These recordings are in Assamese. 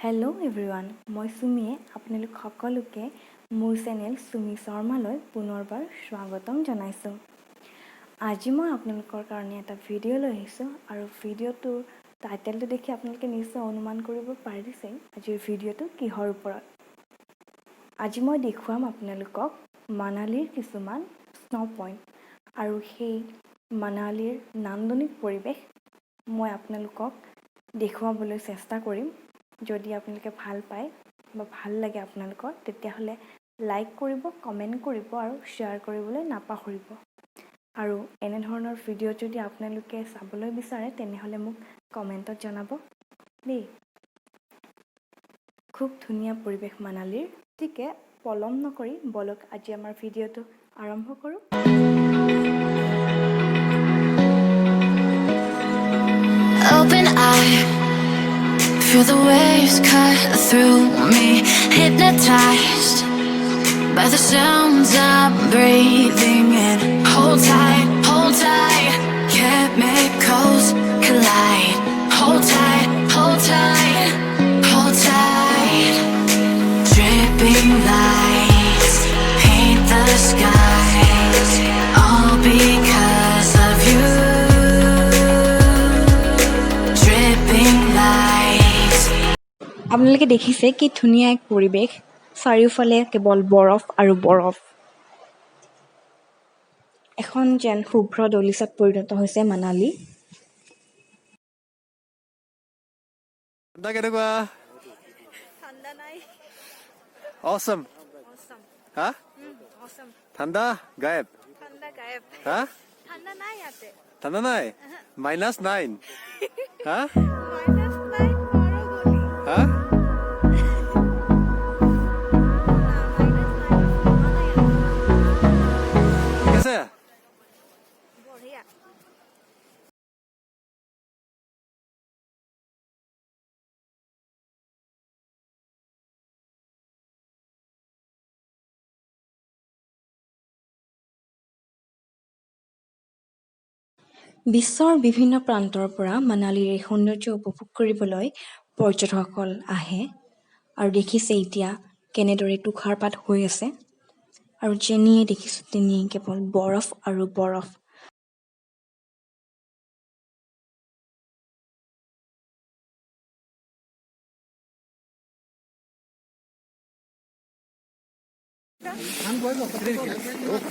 হেল্ল' এভৰিৱান, মই সুমিয়ে আপোনালোক সকলোকে মোৰ চেনেল সুমি শৰ্মালৈ পুনৰবাৰ স্বাগতম জনাইছোঁ। আজি মই আপোনালোকৰ কাৰণে এটা ভিডিঅ' লৈ আহিছোঁ আৰু ভিডিঅ'টোৰ টাইটেলটো দেখি আপোনালোকে নিশ্চয় অনুমান কৰিব পাৰিছে আজিৰ ভিডিঅ'টো কিহৰ ওপৰত। আজি মই দেখুৱাম আপোনালোকক মানালীৰ কিছুমান স্ন' পইণ্ট আৰু সেই মানালীৰ নান্দনিক পৰিৱেশ মই আপোনালোকক দেখুৱাবলৈ চেষ্টা কৰিম। যদি আপোনালোকে ভাল পায় বা ভাল লাগে আপোনালোকৰ, তেতিয়াহ'লে লাইক কৰিব, কমেণ্ট কৰিব আৰু শ্বেয়াৰ কৰিবলৈ নাপাহৰিব। আৰু এনেধৰণৰ ভিডিঅ' যদি আপোনালোকে চাবলৈ বিচাৰে তেনেহ'লে মোক কমেণ্টত জনাব দেই। খুব ধুনীয়া পৰিৱেশ মানালীৰ। গতিকে পলম নকৰি বলক আজি আমাৰ ভিডিঅ'টো আৰম্ভ কৰোঁ। Open eye, feel the waves cut through me, hypnotized by the sounds I'm breathing in. Hold tight, chemicals collide. Hold tight, hold tight, hold tight. Dripping lights paint the skies, all because of you. আপোনালোকে দেখিছে কি ধুনীয়া এক পৰিৱেশ, চাৰিওফালে কেৱল বৰফ আৰু বৰফ। এখন যেন শুভ্ৰ দলিচাত পৰিণত হৈছে মানালী। কেনেকুৱা? ঠাণ্ডা নাই। অসম হা ঠাণ্ডা গায়েব ঠাণ্ডা গায়েব। হা ঠাণ্ডা নাই ইয়াতে। ঠাণ্ডা নাই -9 হা -9 পৰগলি। হা ঠিক আছে। বঢ়িয়া। বিশ্বৰ বিভিন্ন প্ৰান্তৰ পৰা মানালীৰ এই সৌন্দৰ্য উপভোগ কৰিবলৈ পৰ্যটকসকল আহে আৰু দেখিছে এতিয়া কেনেদৰে তুষাৰপাত হৈ আছে আৰু যেনিয়ে দেখিছোঁ তেনিয়ে কেৱল বৰফ আৰু বৰফ।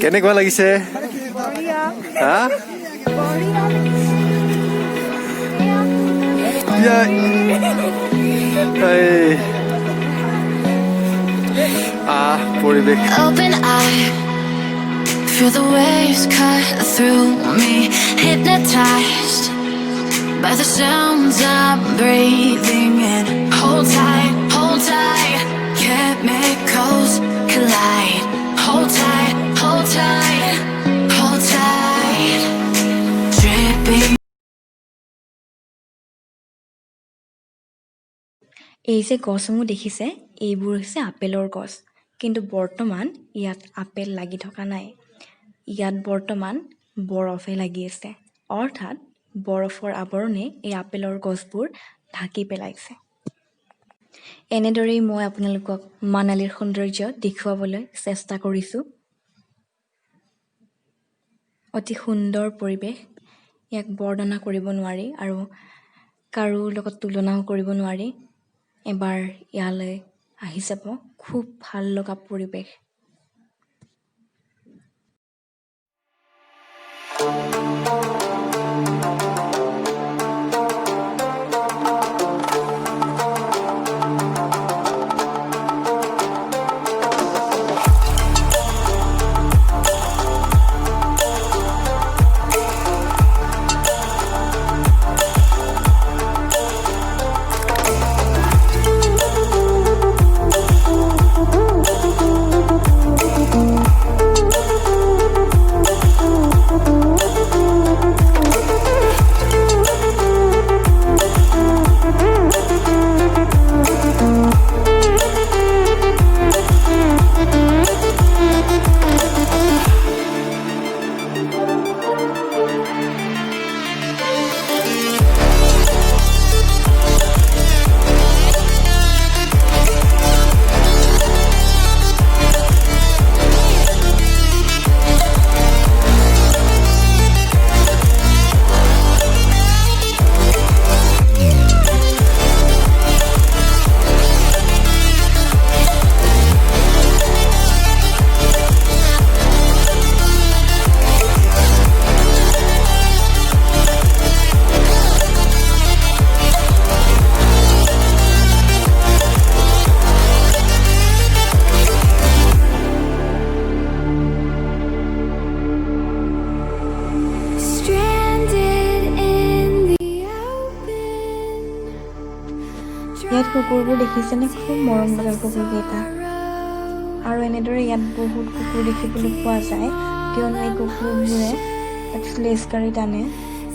কেনেকুৱা লাগিছে? হা পৰিৱেশ। Open eye, feel the waves cut through me, hypnotized by the sounds I'm breathing in. Hold tight, chemicals collide. Hold tight, dripping. এই যে গছসমূহ দেখিছে, এইবোৰ হৈছে আপেলৰ গছ, কিন্তু বৰ্তমান ইয়াত আপেল লাগি থকা নাই। ইয়াত বৰ্তমান বৰফে লাগি আছে, অৰ্থাৎ বৰফৰ আৱৰণে এই আপেলৰ গছবোৰ ঢাকি পেলাইছে। এনেদৰেই মই আপোনালোকক মানালীৰ সৌন্দৰ্য দেখুৱাবলৈ চেষ্টা কৰিছোঁ। অতি সুন্দৰ পৰিৱেশ, ইয়াক বৰ্ণনা কৰিব নোৱাৰি আৰু কাৰো লগত তুলনাও কৰিব নোৱাৰি। এবাৰ ইয়ালৈ আহি যাব, খুব ভাল লগা পৰিৱেশ। ইয়াত কুকুৰবোৰ দেখিছেনে, খুব মৰম লগা কুকুৰকেইটা। আৰু এনেদৰে ইয়াত বহুত কুকুৰ দেখিবলৈ পোৱা যায়, কিয়নো এই কুকুৰবোৰে স্লেজ গাড়ী টানে।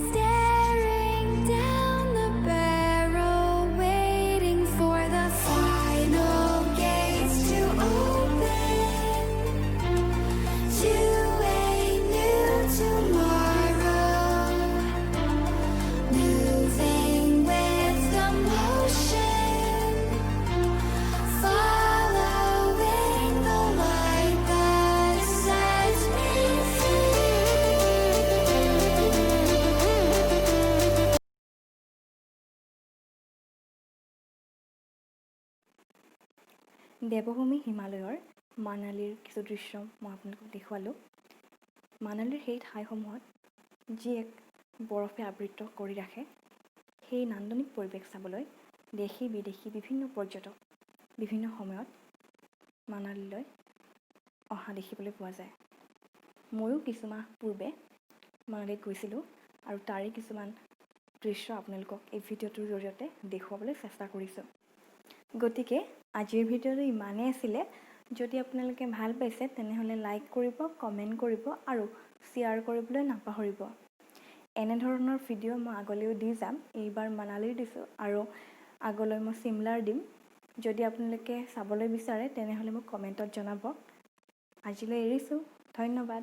Staring down the barrel, waiting for the final gates to open to a new tomorrow. Moving with the motion, following the light that sets me free. দেৱভূমি হিমালয়ৰ মানালীৰ কিছু দৃশ্য মই আপোনালোকক দেখুৱালোঁ। মানালীৰ সেই ঠাইসমূহত যি এক বৰফে আবৃত কৰি ৰাখে, সেই নান্দনিক পৰিৱেশ চাবলৈ দেশী বিদেশী বিভিন্ন পৰ্যটক বিভিন্ন সময়ত মানালীলৈ অহা দেখিবলৈ পোৱা যায়। ময়ো কিছুমাহ পূৰ্বে মানালীত গৈছিলোঁ আৰু তাৰে কিছুমান দৃশ্য আপোনালোকক এই ভিডিঅ'টোৰ জৰিয়তে দেখুৱাবলৈ চেষ্টা কৰিছোঁ। গতিকে আজিৰ ভিডিঅ'টো ইমানেই আছিলে। যদি আপোনালোকে ভাল পাইছে তেনেহ'লে লাইক কৰিব, কমেণ্ট কৰিব আৰু শ্বেয়াৰ কৰিবলৈ নাপাহৰিব। এনেধৰণৰ ভিডিঅ' মই আগলৈও দি যাম। এইবাৰ মানালীৰ দিছোঁ আৰু আগলৈ মই চিমলাৰ দিম। যদি আপোনালোকে চাবলৈ বিচাৰে তেনেহ'লে মোক কমেণ্টত জনাব। আজিলৈ এৰিছোঁ, ধন্যবাদ।